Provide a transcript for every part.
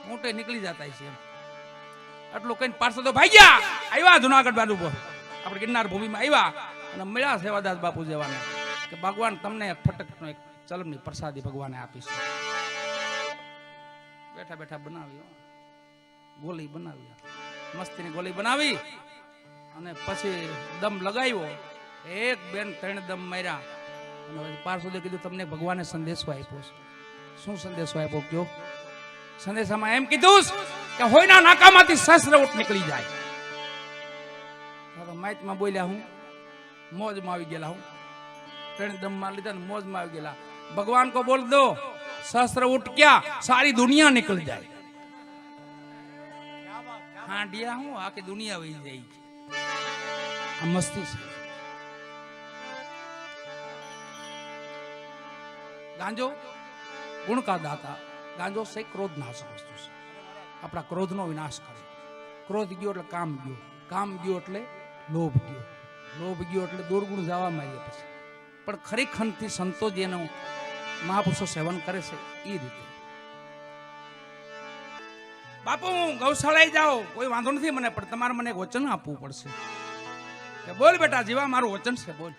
મોટે નીકળી જતા છે. આટલું કઈ પાર્ષદો ભાગ્યા આવ્યા જુનાગઢ બાજુ પર આપણે ગિરનાર ભૂમિમાં આવ્યા અને મળ્યા સેવાદાસ બાપુ જેવાને કે ભગવાન તમને ફટકનો એક ચલમની પ્રસાદી ભગવાને આપી છે. બેઠા બેઠા બનાવી ગોળી બનાવી મસ્તીની ગોળી બનાવી અને પછી દમ લગાવ્યો. એક બેન 3 દમ માર્યા અને પાર્ષદે કીધું તમને ભગવાને સંદેશો આપ્યો છે. શું સંદેશો આપ્યો કયો? સંદેશામાં એમ કીધું કે હોયના નાકામાંથી શસ્ત્રવટ નીકળી જાય. માઇકમાં બોલ્યા હું મોજમાં આવી ગયેલા. હું 3 દમ માર લીધા ને મોજમાં આવી ગયેલા. ભગવાન કો બોલ દો शस्त्र उठ क्या सारी दुनिया निकल जाए. हाँ डिया हूँ आके दुनिया वही जाएगी. मस्ती से गांजो गुण का दाता. गांजो से क्रोध नाशक वस्तु છે. આપણા ક્રોધનો વિનાશ કરે. ક્રોધ ગયો એટલે કામ ગયો, કામ ગયો એટલે લોભ ગયો, લોભ ગયો એટલે દુર્ગુણ જવા માંડીએ પછી. પણ ખરેખરથી સંતો જેનો મહાપુરુષો સેવન કરે છે એ રીતે. બાપુ હું ગૌશાળાએ જાઓ કોઈ વાંધો નથી મને, પણ તમારે મને એક વચન આપવું પડશે. કે બોલ બેટા જીવા મારું વચન છે બોલ.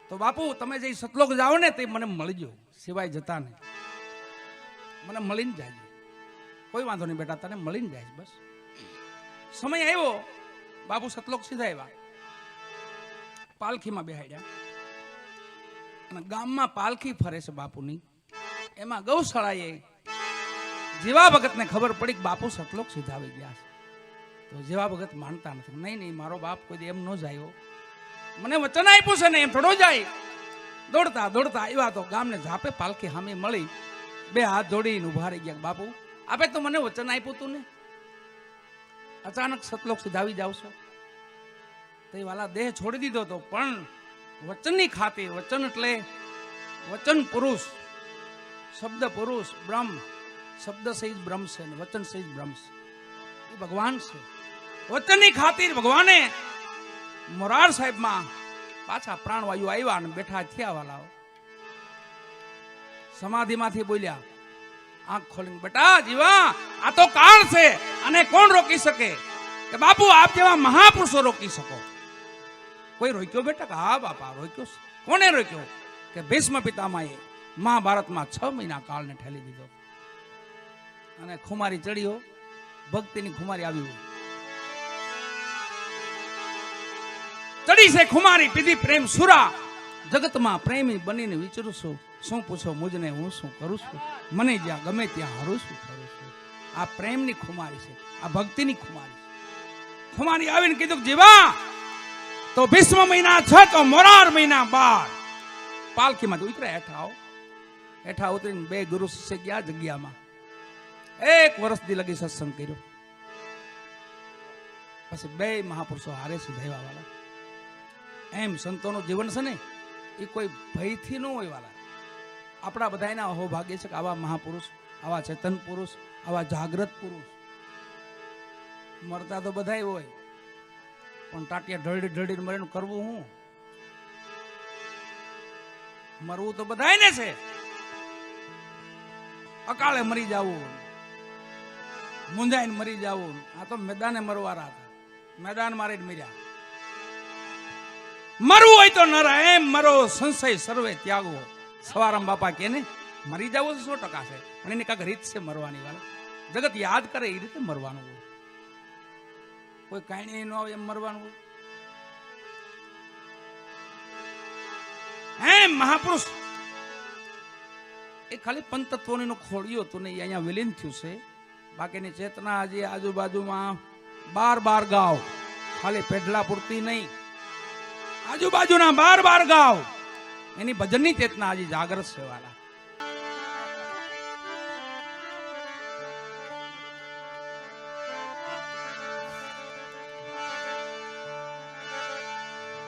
તો બાપુ તમે જે સતલોક જાઓ ને તે મને મળજો, સિવાય જતા નહીં. મને મળીને જાજો. કોઈ વાંધો નહીં બેટા તને મળીને જાય બસ. સમય આવ્યો બાપુ સતલોક સીધા આવ્યા. પાલખીમાં બેહાડ્યા અને ગામમાં પાલખી ફરે છે બાપુની. એમાં ગૌશાળાએ જેવા ભગતને ખબર પડી કે બાપુ સતલોક સીધા આવી ગયા છે. તો જેવા ભગત માનતા નથી. નહીં નહીં મારો બાપ કોઈ એમ ન જાય, મને વચન આપ્યું છે ને એમ થોડો જાય. દોડતા દોડતા આવ્યા તો ગામને ઝાપે પાલખી સામે મળી. 2 હાથ જોડીને ઉભા રહી ગયા. બાપુ આપે તો મને વચન આપ્યું તું ને, અચાનક સતલોક સીધા આવી જાવ છો. તે વાલા દેહ છોડી દીધો તો પણ વચનની ખાतिर. વચન એટલે વચન પુરુષ, શબ્દ પુરુષ બ્રહ્મ. શબ્દ સહિત બ્રહ્મ છે ને વચન સહિત બ્રહ્મ છે. એ ભગવાન છે. વચનની ખાतिर ભગવાને મોરાર સાહેબમાં પાછા પ્રાણવાયુ આવ્યા અને બેઠા થયા વાલાઓ. સમાધિમાંથી બોલ્યા આંખ ખોલીને બેટા જીવા આ તો કાળ છે અને કોણ રોકી શકે? કે બાપુ આપ જેવા મહાપુરુષો રોકી શકો. કોઈ રોક્યો બેટા? કે હા બાપા રોક્યો. કોને રોક્યો? કે ભીષ્મ પિતામહે મહાભારતમાં 6 મહિના કાળને ઠેલી દીધો. અને ખુમારી ચડ્યો, ભક્તિની ખુમારી આવી ચડી છે ખુમારી. પીધી પ્રેમ સુરા. જગતમાં પ્રેમી બનીને વિચરું છું. શું પૂછો મુજને હું શું કરું છું? મને જ્યાં ગમે ત્યાં હરું છું ફરું છું. આ પ્રેમની ખુમારી છે, આ ભક્તિની ખુમારી છે. ખુમારી આવીને કીધું જીવા તો ભીષ્મ મહિના 6 તો મોરાર મહિના 12. પાલખીમાં ઉતર્યા હેઠા આવો. હેઠા ઉતરીને 2 ગુરુ શિષ્ય ગયા જગ્યામાં. 1 વર્ષથી લગી સત્સંગ કર્યો. પછી 2 મહાપુરુષો હારે સુધાવ્યા વાળા. એમ સંતોનું જીવન છે ને એ કોઈ ભયથી ન હોય વાળા. આપણા બધાના અહોભાગ્ય છે કે આવા મહાપુરુષ, આવા ચેતન પુરુષ, આવા જાગ્રત પુરુષ. મરતા તો બધા હોય પણ ટાટિયા ઢળી ઢળીને મરીને કરવું હું? મરવું તો બધાને છે. અકાળે મરી જવું, મુંજાઈને મરી જવું. આ તો મેદાને મરવાના હતા, મેદાન મારીને મર્યા. મરવું હોય તો નર એમ મરો, સંશય સર્વે ત્યાગો. સવારામ બાપા કે ને મરી જવું 100% છે, પણ એની કાંઈક રીત છે મરવાની વાળા. જગત યાદ કરે એ રીતે મરવાનું હોય. કોઈ કાંઈ ન આવે એમ મરવાનું હોય. એમ મહાપુરુષ એ ખાલી પંચતત્વોનો ખોળ્યો તો નહીં, અહીંયા વિલીન થયું છે. બાકીની ચેતના હજી આજુબાજુમાં 12 ગાવ, ખાલી પેઢલા પૂરતી નહીં, આજુબાજુના 12 ગાવ એની ભજનની ચેતના હજી જાગૃત છે વાલા.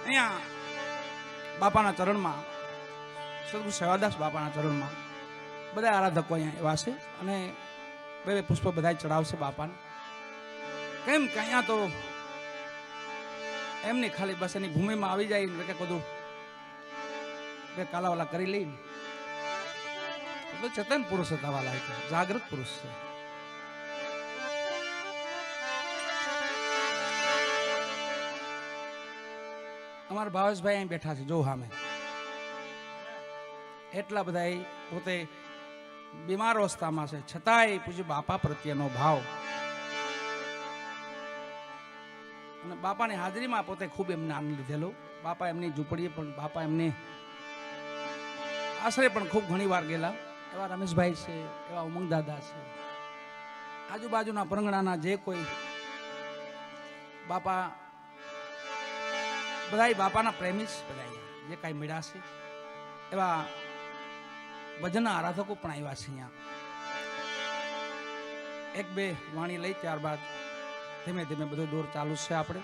અહીંયા બાપાના ચરણમાં, સદગુરુ સેવાદાસ બાપાના ચરણમાં બધા આરાધકો અહીંયા એવા છે અને 2 પુષ્પ બધા ચડાવશે બાપાને. કેમ કે અહીંયા તો એમની ખાલી બસ એની ભૂમિમાં આવી જાય ને કે બધું કાલાવાલા કરી લઈને તો ચેતન પુરુષ હતા વાલા, જાગૃત પુરુષ છે. અમારા ભાવેશભાઈ અહીં બેઠા છે, જો સામે. એટલા બધા પોતે બીમાર અવસ્થામાં છે, છતાંય પૂજ્ય બાપા પ્રત્યેનો ભાવ અને બાપાની હાજરીમાં પોતે ખૂબ એમને આનંદ લીધેલો. બાપા એમની ઝૂંપડીએ પણ, બાપા એમને આશરે પણ ખૂબ ઘણી વાર ગયેલા. એવા રમેશભાઈ છે, એવા ઉમંગ દાદા છે, આજુબાજુના પરંગણાના જે કોઈ બાપા, બધા બાપાના પ્રેમી બધા જે કાંઈ મળ્યા છે એવા ભજનના આરાધકો પણ આવ્યા છે અહીંયા. એક બે વાણી લઈ ત્યારબાદ ધીમે ધીમે બધો દોર ચાલુ છે. આપણે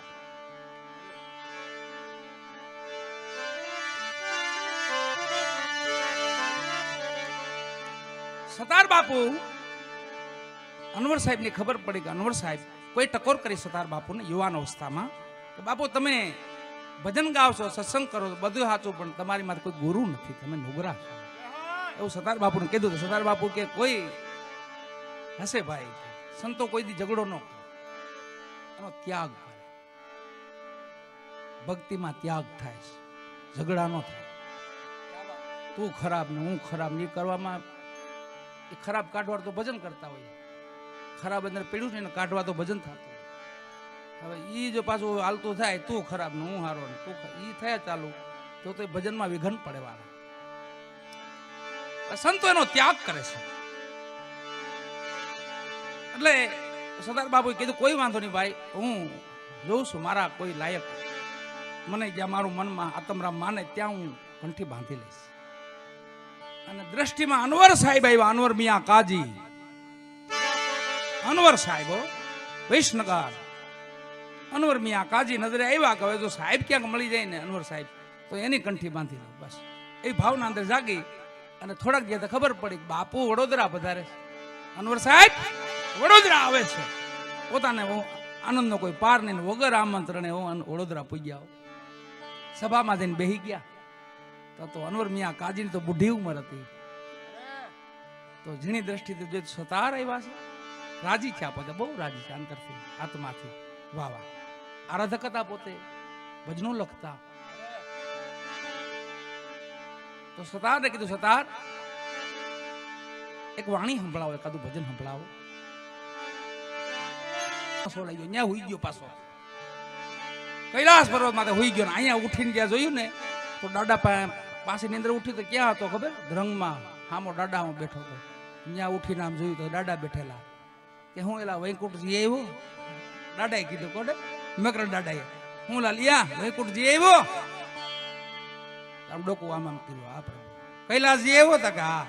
સતાર બાપુ અનવર સાહેબ ની ખબર પડી કે અનવર સાહેબ કોઈ ટકોર કરી સતાર બાપુને યુવાન અવસ્થામાં કે બાપુ તમે ભજન ગાવશો, સત્સંગ કરો તો બધું સાચું, પણ તમારી માથે કોઈ ગુરુ નથી, તમે નુગરા છો. એવું સતાર બાપુને કીધું તો સતાર બાપુ કે કોઈ હશે ભાઈ, સંતો કોઈ દી ઝઘડો ન કરે, એનો ત્યાગ કરે, ભક્તિમાં ત્યાગ થાય છે, ઝઘડા ન થાય. તું ખરાબ ને હું ખરાબ નહીં કરવામાં, એ ખરાબ કાઢવા તો ભજન કરતા હોય, ખરાબ અંદર પીડ્યું છે ને કાઢવા તો ભજન થતું. હવે ઈ જો પાછું હાલતું થાય, તું ખરાબ ને હું હારો ને તું, ઈ થયા ચાલુ તો એ ભજનમાં વિઘન પડે વાળા. સંતો એનો ત્યાગ કરે છે. એટલે સરદાર બાબુએ કીધું કોઈ વાંધો નહીં ભાઈ, હું જોઉં છું મારા કોઈ લાયક મને જ્યાં મારું મનમાં આત્મરામ માને ત્યાં હું કંઠી બાંધી લઈશ. અને દ્રષ્ટિમાં અનવર સાહેબ આવ્યા, અનવર મિયા કાજી, અનવર સાહેબો વૈષ્ણગાર, અનવર મિયા કાજી નજરે આવ્યા કે જો સાહેબ ક્યાંક મળી જાય ને અનવર સાહેબ તો એની કંઠી બાંધી લો. બસ એ ભાવના અંદર જાગી અને થોડાક દિવસ ખબર પડી બાપુ વડોદરા પધારે છે, અનવર સાહેબ વડોદરા આવે છે. પોતાને આનંદનો કોઈ પાર નહીં, વગર આમંત્રણે વડોદરા પૂજ્યા. સભામાં જઈને બેહી ગયા તો અનવર મિયા કાજીની તો બુઢી ઉંમર હતી, તો ઝીણી દ્રષ્ટિથી જો સતાર આવ્યા છે, રાજી છે, પોતે બહુ રાજી છે અંતરથી, આત્માથી. વાહ વાહ, આરાધક હતા પોતે, ભજનો લખતા. તો સતારને કીધું સતાર એક વાણી સંભળાવો, એકાદું ભજન સંભળાવો. લઈ ગયો ત્યાં હુઈ ગયો, પાછો કૈલાસ પર્વત માથે હુઈ ગયો. અહીંયા ઉઠીને જ્યાં જોયું ને તો દાદા પાસે ની અંદર ઉઠ્યું તો ક્યાં હતો ખબર? ધ્રંગમાં હામો દાદામાં બેઠો હતો. ત્યાં ઉઠીને આમ જોયું તો દાદા બેઠેલા. કે હું એલા વૈકુંઠજી આવ્યો? દાદાએ કીધું કોડે મકર દાદાએ, હું લાલિયા વૈકુંઠજી આવ્યો? આમ ડોકું આમ આમ કીધું, આ પ્રભુ કૈલાસજી આવ્યો તા કે હા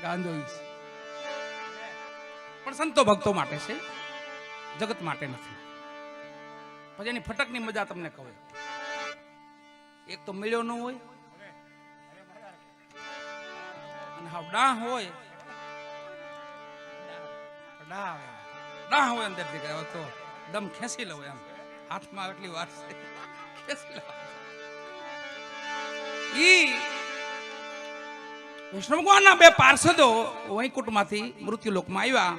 ગાંધો. પણ સંતો ભક્તો માટે છે, જગત માટે નથી. પછી એની ફટકની મજા તમને કહું. એક તો મળ્યો ન હોય અને હાવ ડાહ હોય, ડાહ હોય અંદર થી તો દમ ખેંચી લો એમ, હાથમાં એટલી વાર છે ખેંચી લો. વિષ્ણુ ભગવાનના બે પાર્ષદો વૈકુંઠમાંથી મૃત્યુલોકમાં આવ્યા.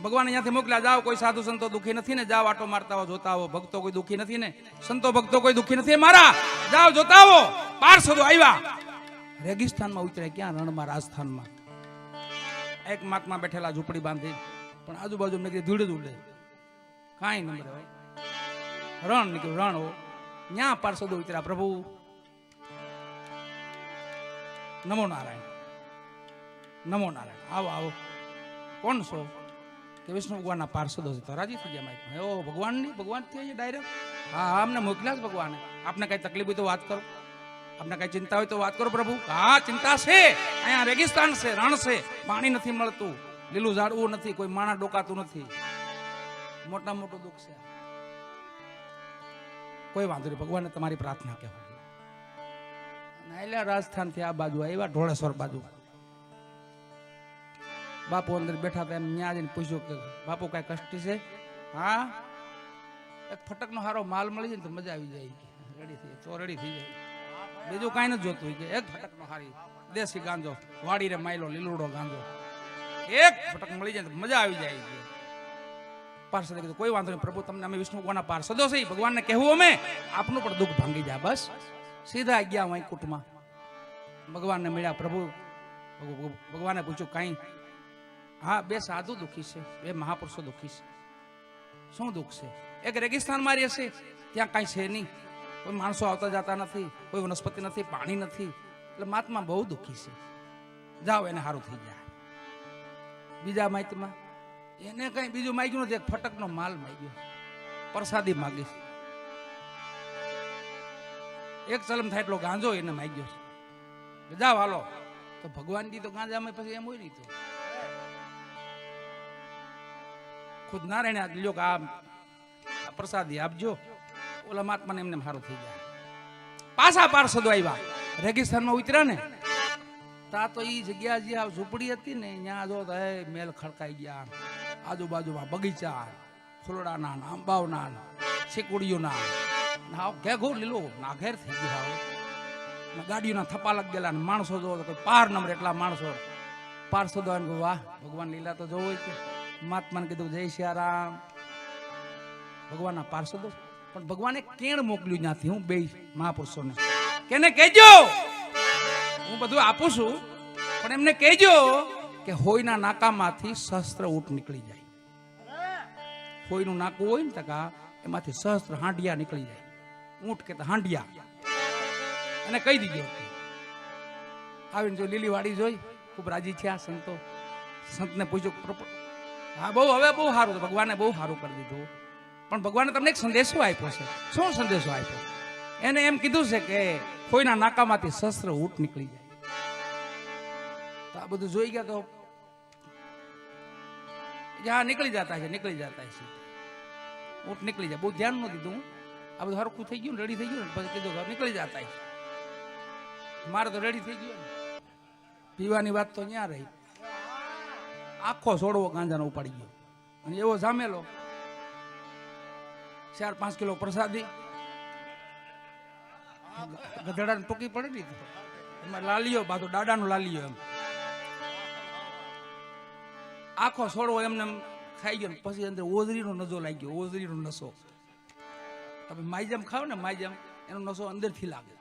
ભગવાન અહીંયાથી મોકલ્યા, જાઓ કોઈ સાધુ સંતો દુખી નથી ને, જાઓ આટો મારતા આવો, જોતા આવો. ભક્તો કોઈ દુખી નથી ને, સંતો ભક્તો કોઈ દુખી નથી મારા, જાઓ જોતા આવો. પાર્ષદો આવ્યા, રેગિસ્તાનમાં ઉતર્યા. ક્યાં? રણમાં, રાજસ્થાનમાં. એક મહાત્મા બેઠેલા ઝૂંપડી બાંધી, પણ આજુબાજુ નીકળી ધૂળે ધૂળે, કાંઈ નંબર હોય. રણ નીકળ્યું, રણ હો. ત્યાં પાર્ષદો ઉતર્યા, પ્રભુ નમો નારાયણ, નમો નારાયણ, આવો આવો. કોણ છો? કે વિષ્ણુ ભગવાનના પાર્ષદો છે. તો રાજી થઈ ગયા માઇકમાં. એવો ભગવાન નહીં, ભગવાન થી ડાયરેક્ટ. હા, અમને મોકલ્યા જ ભગવાને. આપને કઈ તકલીફ હોય તો વાત કરો, આપને કઈ ચિંતા હોય તો વાત કરો પ્રભુ. હા ચિંતા છે, અહીંયા રેગિસ્તાન છે, રણ છે, પાણી નથી મળતું, લીલું ઝાડવું નથી, કોઈ માણા ડોકાતું નથી, મોટા મોટું દુઃખ છે. કોઈ વાંધો નહીં, ભગવાનને તમારી પ્રાર્થના કહેવાય. રાજસ્થાન થી આ બાજુ આવ્યા, ઢોળેશ્વર બાજુ. બાપુ અંદર બેઠા હતા, એમ ન્યા જઈને પૂછ્યું કે બાપુ કઈ કષ્ટી છે? હા, એક ફટકનો હારો માલ મળી જાય ને તો મજા આવી જાય, રેડી થઈ તો રેડી થઈ જાય. બીજું કઈ નથી જોતું કે એક ફટકનો હારી દેશી ગાંજો, વાડી રે માયલો લીલુડો ગાંજો, એક ફટક મળી જાય તો મજા આવી જાય. પાર્ષદે કીધું કોઈ વાંધો નહીં પ્રભુ, તમને અમે વિષ્ણુ ભગવાનના પાર્ષદો છે, ભગવાનને કહેવું અમે આપનું પણ દુઃખ ભાંગી જાય. બસ સીધા ગયા વૈકુંઠમાં, ભગવાનને મળ્યા. પ્રભુ ભગવાને પૂછ્યું કાંઈ? હા, બે સાધુ દુઃખી છે, બે મહાપુરુષો દુઃખી છે. શું દુઃખ છે? એક રેગિસ્તાનમાં રહે છે, ત્યાં કાંઈ છે નહીં, કોઈ માણસો આવતા જતા નથી, કોઈ વનસ્પતિ નથી, પાણી નથી, એટલે મહાત્મા બહુ દુઃખી છે. જાઓ, એને સારું થઈ જાય. બીજા માહિતીમાં એને કઈ બીજું માગ્યું નથી, એક ફટકનો માલ માગ્યો, પ્રસાદી માગી, એક ચલમ થાય એટલો ગાંજો એને માગ્યો છે. જાઓ હાલો. તો ભગવાન દી તો ગાંજામાં પછી એમ હોય નહીં, તો ખુદ નારાયણ લ્યો કે આ પ્રસાદી આપજો, ઓલા મહાત્માને એમને સારું થઈ જાય. પાછા પાર્ષદો આવ્યા, રેગિસ્તાનમાં ઉતર્યા ને તા તો ઈ જગ્યા જે આ ઝૂંપડી હતી ને ત્યાં જો મેલ ખડકાઈ ગયા, આજુબાજુમાં બગીચા, ફૂલડાના, આંબાઓના, શેકુડીઓના, ઘેઘો લીલો નાઘેર થઈ ગયા. ગાડીઓના થપ્પા લગ ગયેલા, માણસો જો કોઈ પાર નંબર એટલા માણસો. પાર્ષદો વાહ, ભગવાન લીલા તો જોવો છે. મહાત્માને કીધું જય સિયારામ. ભગવાનના પાર્ષદો, પણ ભગવાને કેણ મોકલ્યું ત્યાંથી હું બે મહાપુરુષોને, કેને કહેજો હું બધું આપું છું, પણ એમને કહેજો કે હોયના નાકામાંથી શસ્ત્ર ઊંટ નીકળી જાય. હોયનું નાકું હોય ને તકા એમાંથી શસ્ત્ર હાંડિયા નીકળી જાય, ઊંટ કહેતા હાંડિયા. અને કહી દીધો. આવીને જો લીલી વાડી જોઈ, ખૂબ રાજી થયા સંતો. સંતને પૂછ્યું, હા બહુ, હવે બહુ સારું, ભગવાને બહુ સારું કરી દીધું, પણ ભગવાને તમને એક સંદેશો આપ્યો છે. શું સંદેશો આપ્યો? એને એમ કીધું છે કે કોઈના નાકામાંથી શસ્ત્ર ઊંટ નીકળી જાય. તો આ બધું જોઈ ગયા તો હા નીકળી જતા છે, નીકળી જતા છે, ઊંટ નીકળી જાય. બહુ ધ્યાન ન દીધું. આ બધું હરખું થઈ ગયું, રેડી થઈ ગયું, પછી કીધું નીકળી જતા છે. મારે તો રેડી થઈ ગયું. પીવાની વાત તો ત્યાં રહી. આખો સોડવો ગાંજાનો ઉપાડી ગયો, અને એવો જામેલો 4-5 કિલો પ્રસાદી ગધેડાને ટૂંકી પડી દીધી. એમાં લાલીઓ બાજુ દાડાનો લાલીઓ, એમ આખો સોડવો એમને ખાઈ ગયો. પછી અંદર ઓઝરીનો નસો લાગી ગયો, ઓઝરીનો નસો. તમે માયજમ ખાવ ને, માયજમ એનો નસો અંદરથી લાગે.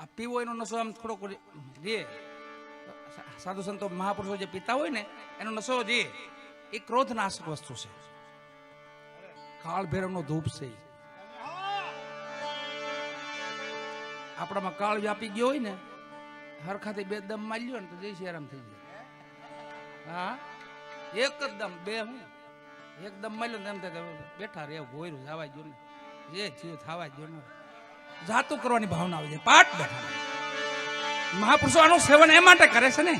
આ પીવો એનો નસો આમ થોડોક રે. સાધુ સંતો મહાપુરુષો જે પીતા હોય ને એનો નશો જે એ ક્રોધનાશક વસ્તુ છે. કાળ ભૈરવનો ધૂપ છે. આપણામાં કાળ વ્યાપી ગયો હોય ને, હરખાથી 2 દમ મારી લ્યો ને તો જય સિયારામ થઈ જાય. હા, એક જ દમ, 2 હું એક દમ મારી લો ને એમ થાય બેઠા રે, ગોયરું જવા જો ને, જે થયું થવા જો ને, જાતું કરવાની ભાવના આવી જાય. પાઠ બેઠા. મહાપુરુષો આનું સેવન એ માટે કરે છે ને,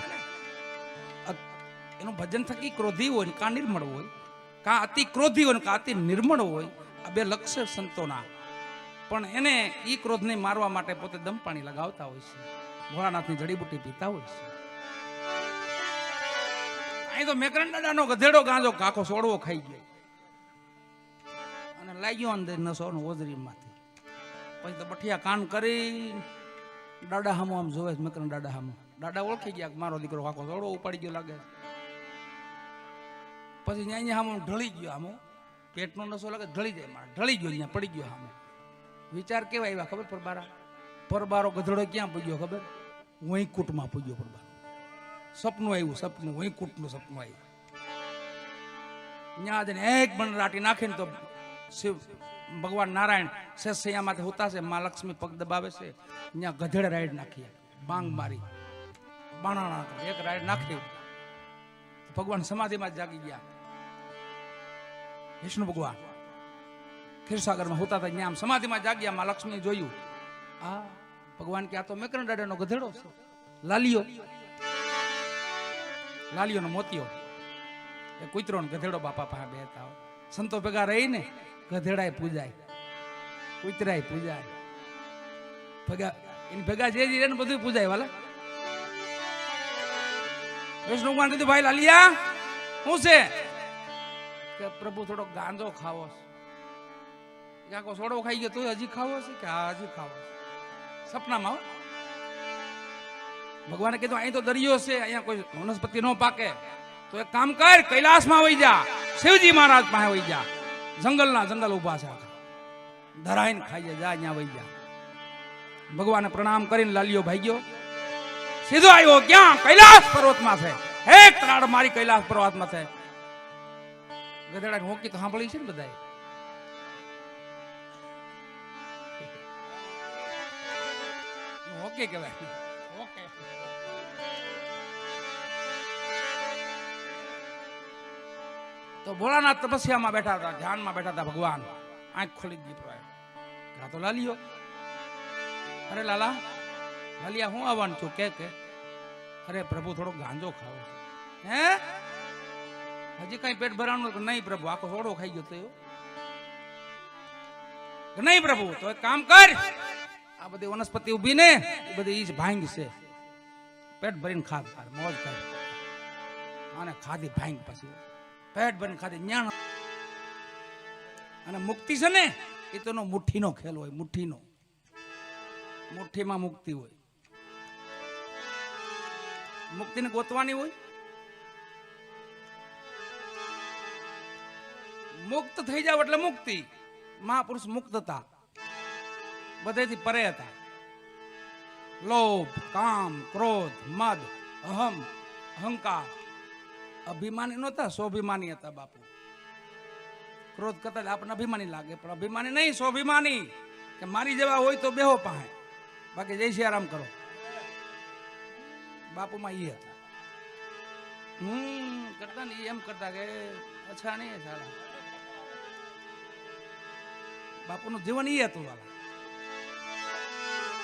એનું ભજન થકી ક્રોધી હોય કાં નિર્મળ હોય, કાં અતિ ક્રોધી હોય કાં અતિ નિર્મળ હોય. આ 2 લક્ષ્ય સંતોના. પણ એને ઈ ક્રોધને મારવા માટે પોતે દમ પાણી લગાવતા હોય છે, ભોળાનાથની જડીબુટી પીતા હોય છે. અહીં તો મેકરણ દાદાનો ગધેડો ગાંજો કાકો સોડવો ખાઈ ગયો અને લાગ્યો અંદર નસો ઓજરીમાંથી. પછી તો બઠિયા કાન કરી દાડા હામો આમ જોવે છે. મકરણ દાડા હામો, દાડા ઓળખી ગયા મારો દીકરો કાકો સોડવો ઉપાડી ગયો લાગે. પછી અહીંયા હામો ઢળી ગયો, હામો પેટનો નસો લાગે ઢળી જાય, મારા ઢળી ગયો, અહીંયા પડી ગયો હામો. વિચાર કેવા આવ્યા ખબર? પરબારો ગધેડો ક્યાં પૂગ્યો ખબર? વૈકુંઠમાં પૂગ્યો પરબારો. સપનું આવ્યું, સપનું વૈકુંઠનું સપનું આવ્યું. ત્યાં જઈને એક બન રાટી નાખીને તો શિવ ભગવાન નારાયણ શેષૈયામાંથી હોતા છે, મા લક્ષ્મી પગ દબાવે છે. ત્યાં ગધેડે રાઈડ નાખી, બાંગ મારી, બાણાણા એક રાઈડ નાખી. ભગવાન સમાધિમાં જાગી ગયા. વિષ્ણુ ભગવાન ખીરસાગરમાં હોતા હતા, ત્યાં સમાધિમાં જાગ્યા. માં લક્ષ્મી જોયું, આ ભગવાન કે આ તો મેકરણ દાદાનો ગધેડો છે, લાલીઓ, લાલીઓનો મોતિયો. એ કૂતરો ને ગધેડો બાપા પાસે બેઠા હોય. સંતો ભેગા રહીને ગધેડાય પૂજાય, કૂતરાય પૂજાય, ભેગા એની ભેગા જે રહે ને બધું પૂજાય. વાલા વિષ્ણુ ભગવાન કીધું, ભાઈ લાલિયા શું છે? કે પ્રભુ થોડો ગાંજો ખાવો છે. આખો સોડો ખાઈ ગયો તો હજી ખાવો છે? કે હા હજી ખાવો. સપનામાં ભગવાને કીધું અહીં તો દરિયો છે, અહીંયા કોઈ વનસ્પતિ ન પાકે, તો એક કામ કર, કૈલાસમાં વહી જા, શિવજી મહારાજ પાસે વહી જા, જંગલના જંગલ ઉભા છે, ધરાઈને ખાઈ જા, ત્યાં વહી જા. ભગવાને પ્રણામ કરીને લાલિયો ભાગ્યો, સીધો આવ્યો ક્યાં? કૈલાસ પર્વતમાં છે. એક ત્રાડ મારી કૈલાસ પર્વતમાં છે. ગધેડા હોકી તો સાંભળી છે ને બધાએ. હોકી કહેવાય. ઓકે. તો ભોળાનાથ તપસ્યામાં બેઠા હતા, ધ્યાનમાં બેઠા હતા. ભગવાન આંખ ખોલી દીધી. આ તો લાલિયો. અરે લાલા, લાલિયા હું આવવાનું છું કે અરે પ્રભુ થોડો ગાંજો ખાવો છે. હે હજી કઈ પેટ ભરાવાનું? નહીં પ્રભુ, આખો થોડો ખાઈ ગયો તો. નહીં પ્રભુ, તો એક કામ કર, આ બધી વનસ્પતિ ઉભી ને એ બધી ઈ ભાંગ છે, પેટ ભરીને ખાધ કર, મોજ કર. અને ખાધી ભાંગ, પછી પેટ ભરીને ખાધી ન્યાણ. અને મુક્તિ છે ને એ તો મુઠ્ઠીનો ખેલ હોય, મુઠ્ઠીનો. મુઠ્ઠીમાં મુક્તિ હોય. મુક્તિને ગોતવાની હોય. મુક્ત થઈ જાવ એટલે મુક્તિ. મહાપુરુષ મુક્ત હતા, બધેથી પરે હતા. લોભ, કામ, ક્રોધ, મદ, અહમ, અહંકાર, અભિમાની નહોતા, સ્વાભિમાની હતા બાપુ. ક્રોધ કરતા આપણને અભિમાની લાગે, પણ અભિમાની નહીં, સ્વાભિમાની. કે મારી જેવા હોય તો બેહો પાસે, બાકી જય સિયારામ કરો. બાપુમાં એ હતા. કરતા ને એમ કરતા કે અચ્છા નહીં સારા. બાપુનું જીવન એ હતું.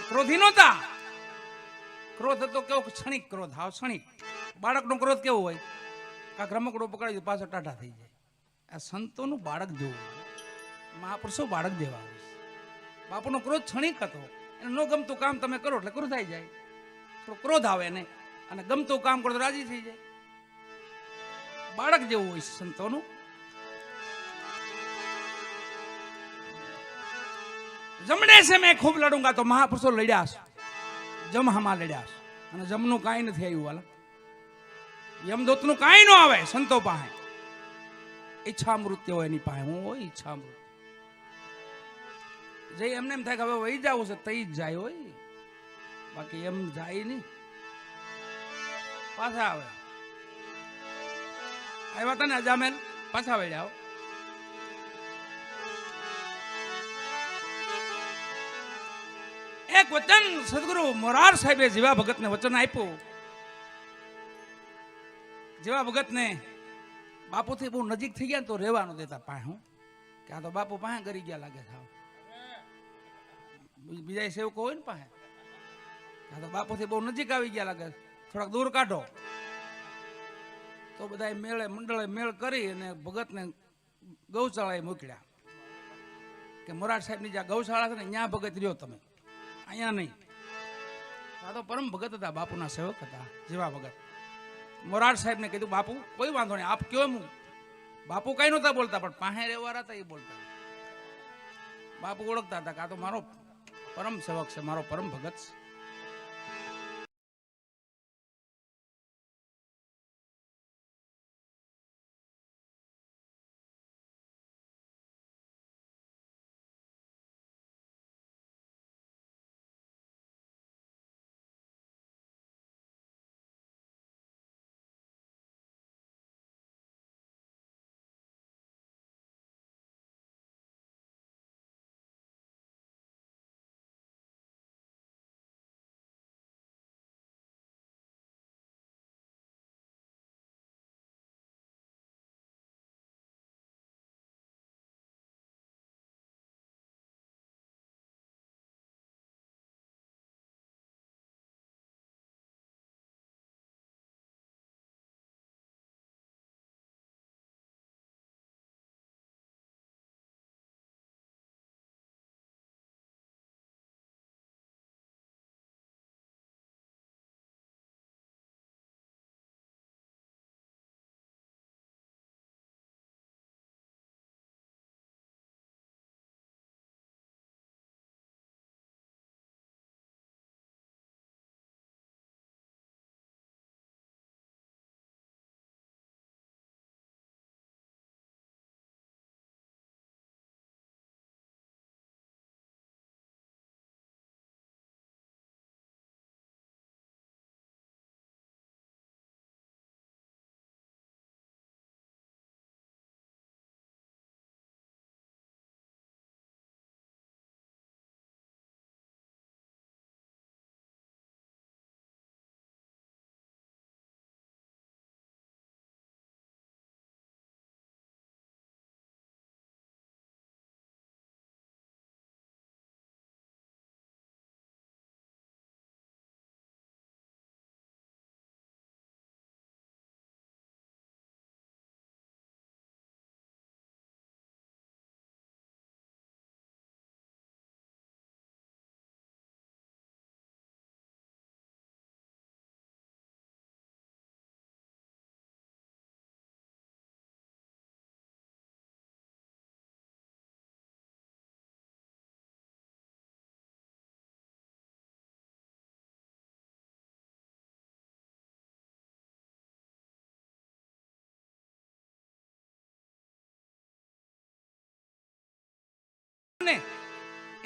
ક્રોધી નહોતા. ક્રોધ હતો કેવો? ક્ષણિક ક્રોધ, હાવ ક્ષણિક. બાળકનો ક્રોધ કેવો હોય? કાંક રમકડો પકડાવી દે, પાછો ટાટા થઈ જાય. આ સંતોનું બાળક જેવું, મહાપુરુષો બાળક જેવા હોય. બાપુનો ક્રોધ ક્ષણિક હતો. એને ન ગમતું કામ તમે કરો એટલે ક્રોધાઈ જાય, થોડો ક્રોધ આવે ને, અને ગમતું કામ કરો તો રાજી થઈ જાય. બાળક જેવું હોય સંતોનું. જમણે છે મેં ખૂબ લડુંગા, તો મહાપુરુષો લડ્યા છે, જમહામાં લડ્યા છે. અને જમનું કાંઈ નથી આવ્યું. વાલા યમદૂતનું કાંઈ ન આવે સંતો પાસે. ઈચ્છા મૃત્યુ હોય એની પાસે. હું હોય ઈચ્છા મૃત્યુ. જે એમને એમ થાય કે હવે વહી જવું છે તઈ જ જાય હોય, બાકી એમ જાય નહીં. પાછા આવે. આવ્યા હતા ને અજામેલ, પાછા વળ્યા. એક વચન સદગુરુ મોરાર સાહેબે જીવા ભગતને વચન આપ્યું. જીવા ભગતને બાપુથી બહુ નજીક થઈ ગયા ને તો રહેવા ન દેતા પાસે. હું કે આ તો બાપુ પાસે કરી ગયા લાગે છે. બીજા સેવકો હોય ને પાસે, આ તો બાપુથી બહુ નજીક આવી ગયા લાગે, થોડાક દૂર કાઢો. તો બધા મેળે મંડળે મેળ કરી અને ભગતને ગૌશાળાએ મોકલ્યા. કે મોરાર સાહેબની જ્યાં ગૌશાળા છે ને ત્યાં ભગત રહ્યો તમે, અહીંયા નહીં. આ તો પરમ ભગત હતા, બાપુના સેવક હતા જીવા ભગત. મોરાર સાહેબને કીધું બાપુ કોઈ વાંધો નહીં, આપ કયો. હું બાપુ કઈ નહોતા બોલતા, પણ પાસે રહેવાના હતા એ બોલતા. બાપુ ઓળખતા હતા કે આ તો મારો પરમ સેવક છે, મારો પરમ ભગત છે.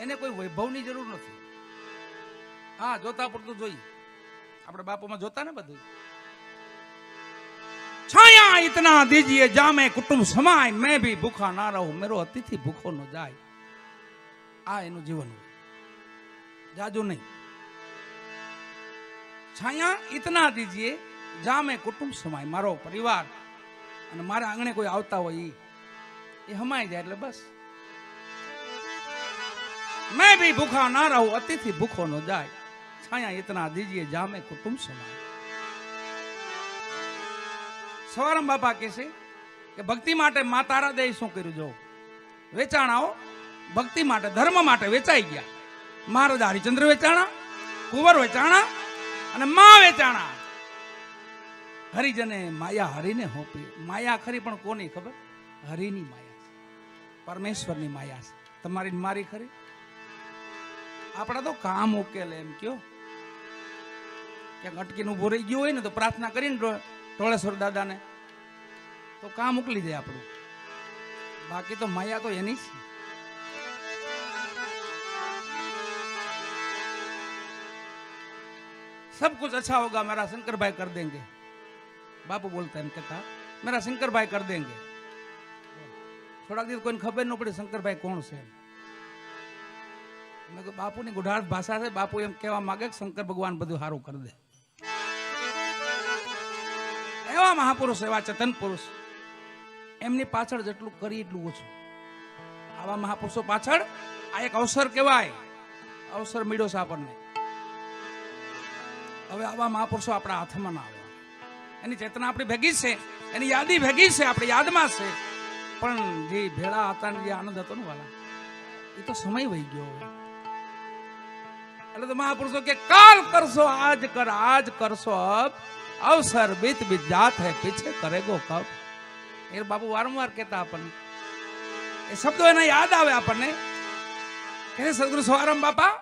એને કોઈ વૈભવની જરૂર નથી. હા, જોતા પડતું જોઈ. આપણે બાપુમાં જોતા ને બધું. છાયા ઇતના દીજીએ જામે કુટુંબ સમાય, મેં ભી ભૂખા ના રહું, મેરો અતિથિ ભૂખો ન જાય. આ એનું જીવન હોય, જાજુ નહીં. છાયા ઇતના દીજીએ જામે કુટુંબ સમાય, મારો પરિવાર અને મારા આંગણે કોઈ આવતા હોય એ હમાઈ જાય એટલે બસ. मैं भी भूखा ना रहूं, अतिथि भूखो न जाए, छाया इतना दीजिए जामे कुटुंब समाए. સવારામ બાપા કહે છે કે ભક્તિ માટે મા તારાદેવી શું કર્યું? જો વેચાણાઓ ભક્તિ માટે ધર્મ માટે વેચાઈ ગયા. મહારાજા હરિચંદ્ર વેચાણા, કુંવર વેચાણા અને મા વેચાણા. હરિજને માયા હરિને હોપી. માયા ખરી પણ કોની ખબર? હરિની માયા છે, પરમેશ્વરની માયા છે. તમારી મારી ખરી? આપણા તો કામ ઉકેલે એમ કયો. ક્યાંક અટકીને ઉભો રહી ગયો હોય ને તો પ્રાર્થના કરીને ટોળેશ્વર દાદાને તો કામ ઉકલી દે આપણું. બાકી તો માયા તો એની છે. सब कुछ अच्छा होगा मेरा शंकर भाई कर देंगे. बापू बोलता है कहता मेरा शंकर भाई कर देंगे. થોડાક દિવસ કોઈને ખબર ન પડી શંકર ભાઈ કોણ છે. મેં કહ્યું બાપુની ગુઢાળ ભાષા છે. બાપુ એમ કહેવા માંગે કે શંકર ભગવાન બધું સારું કરી દે. એવા મહાપુરુષ, એવા ચેતન પુરુષ, એમની પાછળ જેટલું કરી એટલું ઓછું. આવા મહાપુરુષો પાછળ આ એક અવસર કહેવાય. અવસર મળ્યો છે આપણને. હવે આવા મહાપુરુષો આપણા હાથમાં ના આવે. એની ચેતના આપણી ભેગી છે, એની યાદી ભેગી છે, આપણી યાદમાં છે. પણ જે ભેળા હતા ને જે આનંદ હતો ને વાલા, એ તો સમય વહી ગયો હવે. એટલે તો મહાપુરુષો કે કાલ કરશો આજ કર, આજ કરશો અબ, અવસર બીત બીત જાત હૈ, પીછે કરેગો કબ. એ બાપુ વારંવાર કહેતા આપણને. એ શબ્દો એના યાદ આવે આપણને. કે સદગુરુ સવારામ બાપા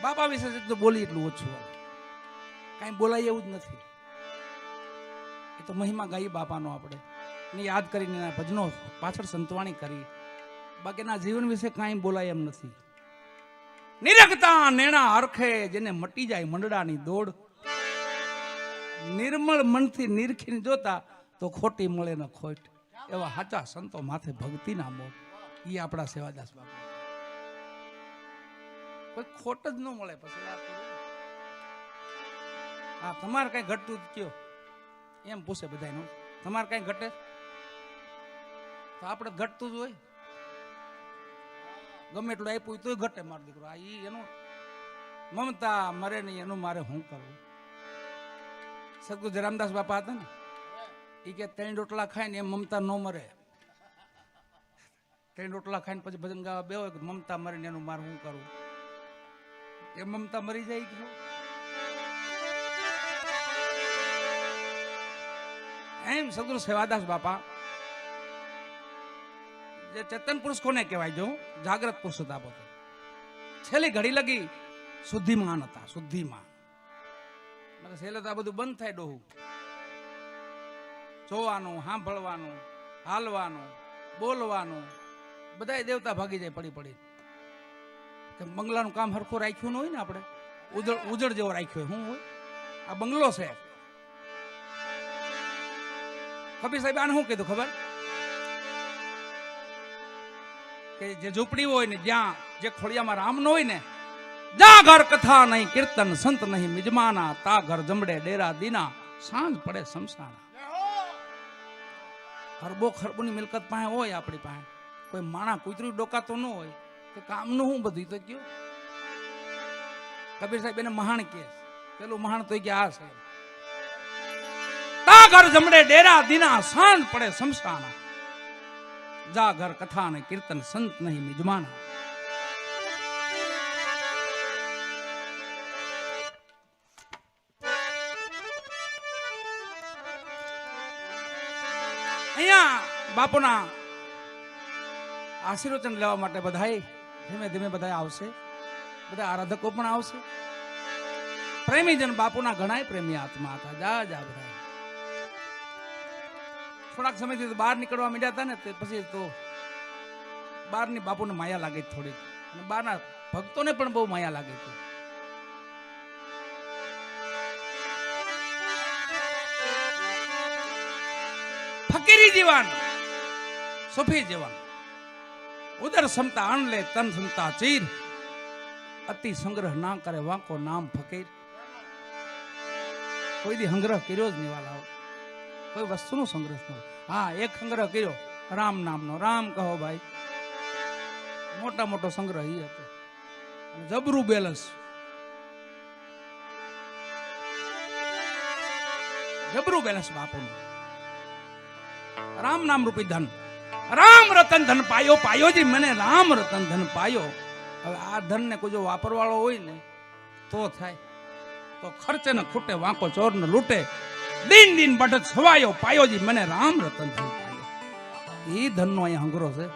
બાપા વિશે તો બોલી એટલું ઓછું. કઈ બોલાય એવું જ નથી. એ તો મહિમા ગાઈ બાપાનો આપણે એને યાદ કરીને એના ભજનો પાછળ સંતવાણી કરી. બાકીના જીવન વિશે કાંઈ બોલાય એમ નથી. નિરખતા નેણા હરખે, જેને મટી જાય મંડળાની દોડ. નિર્મળ મનથી નિરખીને જોતા તો ખોટી મળે ન ખોટ. એવા સાચા સંતો માથે ભક્તિ ના મોહ. એ આપણા સેવાદાસ બાપા. કોઈ ખોટ જ ન મળે. પછી હા, તમારે કઈ ઘટતું જ કયો એમ પૂછે બધા. તમારે કઈ ઘટે તો આપણે ઘટતું જ હોય. ગમે એટલું આપ્યું તોય ઘટે. મારો દીકરો આ એનું મમતા મરે નહીં, એનું મારે શું કરવું? સદગુરુ રામદાસ બાપા હતા ને, એ કે 3 રોટલા ખાય ને એમ મમતા ન મરે. 3 રોટલા ખાઈને પછી ભજન ગાવા બે હોય, મમતા મરે ને એનું મારે શું કરવું? એ મમતા મરી જાય કે એમ. સદગુરુ સેવાદાસ બાપા જે ચેતન પુરુષ કોને કહેવાય? જો જાગ્રત પુરુષ હતા પોતે. છેલ્લી ઘડી લગી શુદ્ધિમાન હતા. શુદ્ધિમાન છેલ્લે તો આ બધું બંધ થાય. ડોહું જોવાનું, સાંભળવાનું, હાલવાનું, બોલવાનું, બધા દેવતા ભાગી જાય પડી પડી. બંગલાનું કામ હરખું રાખ્યું ન હોય ને, આપણે ઉજળ જેવો રાખ્યો શું હોય? આ બંગલો છે. કબીર સાહેબ આને શું કીધું ખબર? કે જે ઝૂંપડી હોય ને, જ્યાં જે ખોડિયામાં રામ ન હોય ને, જા ઘર કથા નહીં કીર્તન સંત નહીં મિજમાના, તા ઘર જમડે ડેરા દીના, સાંજ પડે સમસાના. ખરબો ખરબોની મિલકત પાસે હોય આપણી પાસે, કોઈ માણા કૂતરું ડોકાતો ન હોય તો કામનું હું બધું તો કયો. કબીર સાહેબ એને મહાણ કે, પેલું મહાણ તો કે આ છે, તા ઘર જમડે ડેરા દીના, સાંજ પડે સમસાના, જા ઘર કથા ને કીર્તન સંત નહીં મિજમાના. અહીંયા બાપુના આશીર્વચન લેવા માટે બધાએ ધીમે ધીમે બધા આવશે, બધા આરાધકો પણ આવશે. પ્રેમીજન બાપુના ઘણાય પ્રેમી આત્મા હતા. જા જા બધા થોડાક સમયથી તો બહાર નીકળવા માંડ્યા હતા ને, તે પછી તો બહારની બાપુને માયા લાગી થોડી, અને બહારના ભક્તોને પણ બહુ માયા લાગી હતી. ફકીરી જીવાન સુફી જીવાન, ઉદર ક્ષમતા અણ લે તન ક્ષમતા ચીર, અતિ સંગ્રહ ના કરે વાંકો નામ ફકીર. કોઈ દી સંગ્રહ કર્યો જ નહીં વાલા, કોઈ વસ્તુનો સંગ્રહ ન. હા, એક સંગ્રહ કર્યો રામ નામનો. રામ કહો ભાઈ, મોટો સંગ્રહ એ હતો. જબરું બેલેન્સ, જબરું બેલેન્સ બાપુનું. રામ નામ રૂપી ધન, રામ રતન ધન પાયો, પાયોજી મને રામ રતન ધન પાયો. હવે આ ધન ને કોઈ જો વાપરવાળો હોય ને તો થાય, તો ખર્ચે ને ખૂટે વાંકો ચોર ને લૂટે. દિન દિન બઢત છવાયો, પાયોજી મને રામ રતન ધન પાયો. એ ધન નો અહીંયા હંગરો છે.